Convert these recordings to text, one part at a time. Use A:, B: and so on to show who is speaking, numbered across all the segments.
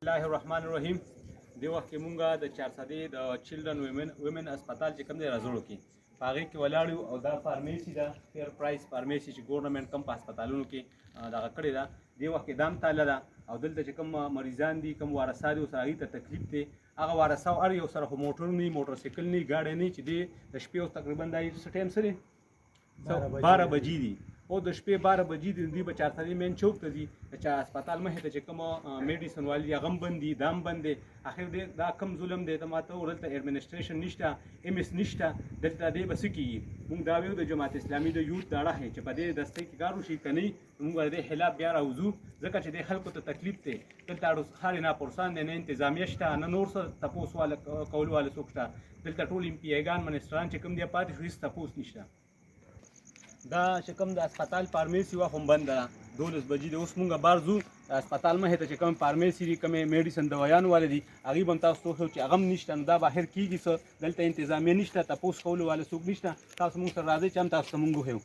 A: الله الرحمن الرحیم دی وخت کې مونږه د 400 د چلډرن ویمن هسپتال چې کوم دی راځوړو کې هغې کې ولاړ یو او دا فارمیسي ده فیر پرایس فارمیسي چې ګورنمنټ کم په هسپتالونو کې دغه کړې ده دې وخت کې دام تاله ده او دلته چې کوم مریضان دي کوم وارثا دي اوس هغوی ته تکلیف دی هغه وارثه هر یو سره خو موټر نه وي موټرسایکل نه وي ګاډی نه وي چې دی د شپې اوس تقریبا دا څه ټایم څه دی 12 بجې دي او د شپې 12 بجې دي دوی به 400 مین چوک ته ځي چې هسپتال مخې ته چې کوم میډیسن والي هغه هم بند دي دا هم بند دی اخر دی دا کم ظلم دی ته ماته دلته ایډمنسټریشن نشته ایم اس نشته دلته دی به څه کېږي مونږ دا ویو د جماعت اسلامي د یوت دا راهی چې په دې دستۍ کې کار وشي که نه مونږ به د دې خلاف بیا راوځو ځکه چې د خلکو ته تکلیف دی دلته هر ناپرسان دی نه انتظامیه شته نه نور څه تپوس والا کولو والا څوک شته دلته ټول ایم پی ایګان منسټران چې کوم دی پاتې شو هېڅ تپوس نشته دا چې کوم د هسپتال فارمیسي وه هم بنده ده 12 بجې د اوس مونږ بار ځو د هسپتال مخې ته چې کوم فارمیسي دي کومې میډیسن دوایانو والا دي هغوی به هم تاسو ته وښیو چې هغه هم نشته نو دا بهر کېږي څه دلته انتظامیه نشته تپوس کولو والا څوک نشته تاسو مونږ سره راځئ چې هم تاسو ته مونږ وښیو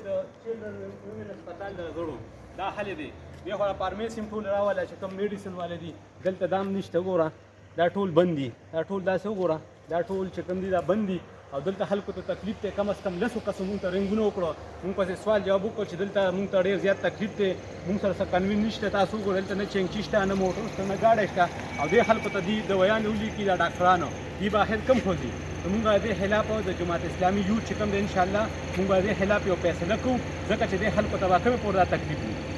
A: د چلډرن ویمن هسپتال د زړو دا حل دی بیا خو فارمیسي هم ټول راوله چې کوم میډیسن والا دي دلته دا هم نشته ګوره دا ټول بند دي دا ټول داسې وګوره دا ټول چې کوم دي دا بند دي او دلته خلکو ته تکلیف دی کم از کم لسو کسو مونږ ته رنګونه وکړو مونږ پسې سوال جواب وکړو چې دلته مونږ ته ډېر زیات تکلیف دی مونږ سره څه قانون نشته تاسو وګورئ دلته نه چینچي شته نه موټر شته نه ګاډی شته او دې خلکو ته دي دوایان ولیکي دا ډاکټرانو دي به آخر کم خوځي نو مونږ دې خلاف د جماعت اسلامي یوت چې کوم دی انشاءالله مونږ به دې خلاف یو فیصله کوو ځکه چې دې خلکو ته به کومې پورې دا تکلیف وي